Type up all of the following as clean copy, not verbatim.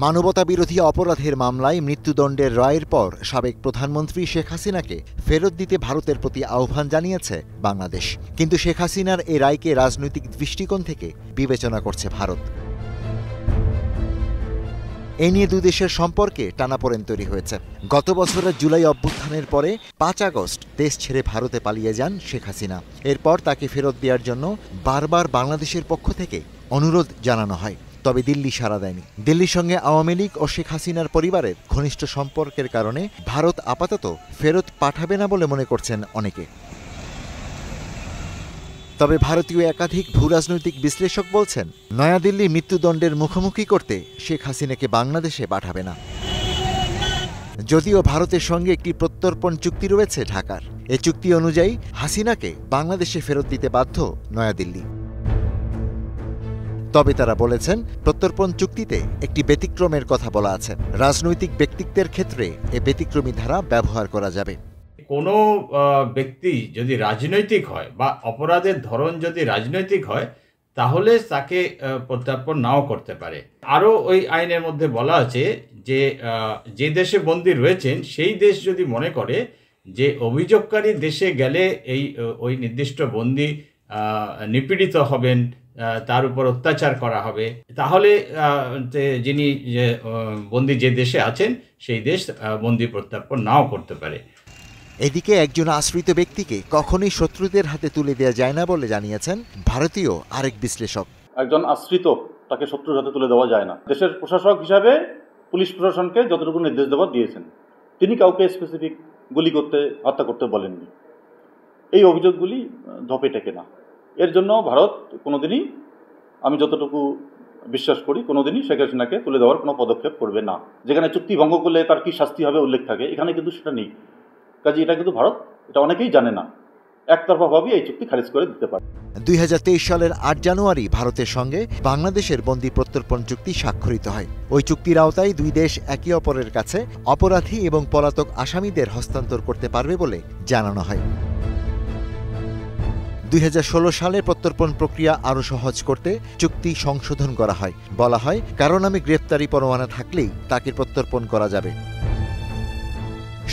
মানবতাবিরোধী অপরাধের মামলায় মৃত্যুদণ্ডের রায়ের পর সাবেক প্রধানমন্ত্রী শেখ হাসিনাকে ফেরত দিতে ভারতের প্রতি আহ্বান জানিয়েছে বাংলাদেশ। কিন্তু শেখ হাসিনার এই রায়কে রাজনৈতিক দৃষ্টিকোণ থেকে বিবেচনা করছে ভারত। এ নিয়ে দুই দেশের সম্পর্কে টানাপোড়েন তৈরি হয়েছে। গত বছরের জুলাই অভ্যুত্থানের পরে ৫ আগস্ট দেশ ছেড়ে ভারতে পালিয়ে যান শেখ হাসিনা। এরপর তাকে ফেরত দেওয়ার জন্য বারবার বাংলাদেশের পক্ষ থেকে অনুরোধ জানানো হয়, তবে দিল্লি সাড়া দেয়নি। দিল্লির সঙ্গে আওয়ামী লীগ ও শেখ হাসিনার পরিবারের ঘনিষ্ঠ সম্পর্কের কারণে ভারত আপাতত ফেরত পাঠাবে না বলে মনে করছেন অনেকে। তবে ভারতীয় একাধিক ভূরাজনৈতিক বিশ্লেষক বলছেন, নয়াদিল্লি মৃত্যুদণ্ডের মুখোমুখি করতে শেখ হাসিনাকে বাংলাদেশে পাঠাবে না। যদিও ভারতের সঙ্গে একটি প্রত্যর্পণ চুক্তি রয়েছে ঢাকার। এ চুক্তি অনুযায়ী হাসিনাকে বাংলাদেশে ফেরত দিতে বাধ্য নয়াদিল্লি। তবে তারা বলেছেন, প্রত্যর্পণ চুক্তিতে একটি ব্যতিক্রমের কথা বলা আছে। রাজনৈতিক ব্যক্তিত্বের ক্ষেত্রে এ ব্যতিক্রমী ধারা ব্যবহার করা যাবে। কোনো ব্যক্তি যদি রাজনৈতিক হয় বা অপরাধের ধরন যদি রাজনৈতিক হয়, তাহলে তাকে প্রত্যর্পণ নাও করতে পারে। আরও ওই আইনের মধ্যে বলা আছে যে যে দেশে বন্দী রয়েছেন সেই দেশ যদি মনে করে যে অভিযোগকারী দেশে গেলে ওই নির্দিষ্ট বন্দী নিপীড়িত হবেন, তার উপর অত্যাচার করা হবে, তাহলে যিনি বন্দী যে দেশে আছেন সেই দেশ বন্দী প্রত্যর্পণ নাও করতে পারে। এদিকে একজন আশ্রিত ব্যক্তিকে কখনোই শত্রুদের হাতে তুলে দেওয়া যায় না বলে জানিয়েছেন ভারতীয় আরেক বিশ্লেষক। একজন আশ্রিত তাকে শত্রুর হাতে তুলে দেওয়া যায় না। দেশের প্রশাসক হিসাবে পুলিশ প্রশাসনকে যতটুকু নির্দেশ দেওয়ার দিয়েছেন, তিনি কাউকে স্পেসিফিক গুলি করতে, হত্যা করতে বলেননি। এই অভিযোগগুলি ধপে টেকে না। এর জন্য ভারত কোনোদিনই, আমি যতটুকু বিশ্বাস করি, কোনোদিনই শেখ হাসিনাকে তুলে দেওয়ার কোনো পদক্ষেপ করবে না। যেখানে চুক্তি ভঙ্গ করলে তার কি শাস্তি হবে উল্লেখ থাকে, এখানে কিন্তু সেটা নেই। কাজে এটা কিন্তু ভারত, এটা অনেকেই জানে না, একতরফাভাবে এই চুক্তি খারিজ করে দিতে পারে। 2023 সালের 8 জানুয়ারি ভারতের সঙ্গে বাংলাদেশের বন্দী প্রত্যর্পণ চুক্তি স্বাক্ষরিত হয়। ওই চুক্তির আওতায় দুই দেশ একে অপরের কাছে অপরাধী এবং পলাতক আসামিদের হস্তান্তর করতে পারবে বলে জানানো হয়। 2016 সালে প্রত্যর্পণ প্রক্রিয়া আরও সহজ করতে চুক্তি সংশোধন করা হয়। বলা হয়, কারো নামে গ্রেফতারি পরোয়ানা থাকলেই তাকে প্রত্যর্পণ করা যাবে।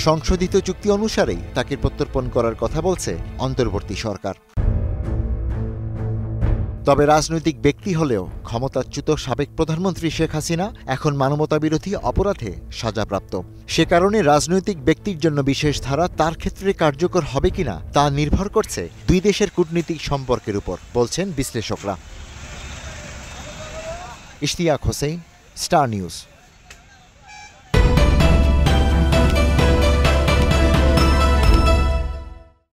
সংশোধিত চুক্তি অনুসারেই তাকে প্রত্যর্পণ করার কথা বলছে অন্তর্বর্তী সরকার। তবে রাজনৈতিক ব্যক্তি হলেও ক্ষমতাচ্যুত সাবেক প্রধানমন্ত্রী শেখ হাসিনা এখন মানবতাবিরোধী অপরাধে সাজাপ্রাপ্ত। সে কারণে রাজনৈতিক ব্যক্তির জন্য বিশেষ ধারা তার ক্ষেত্রে কার্যকর হবে কিনা তা নির্ভর করছে দুই দেশের কূটনীতিক সম্পর্কের উপর, বলছেন বিশ্লেষকরা। Ishtiaq Hossain, star news.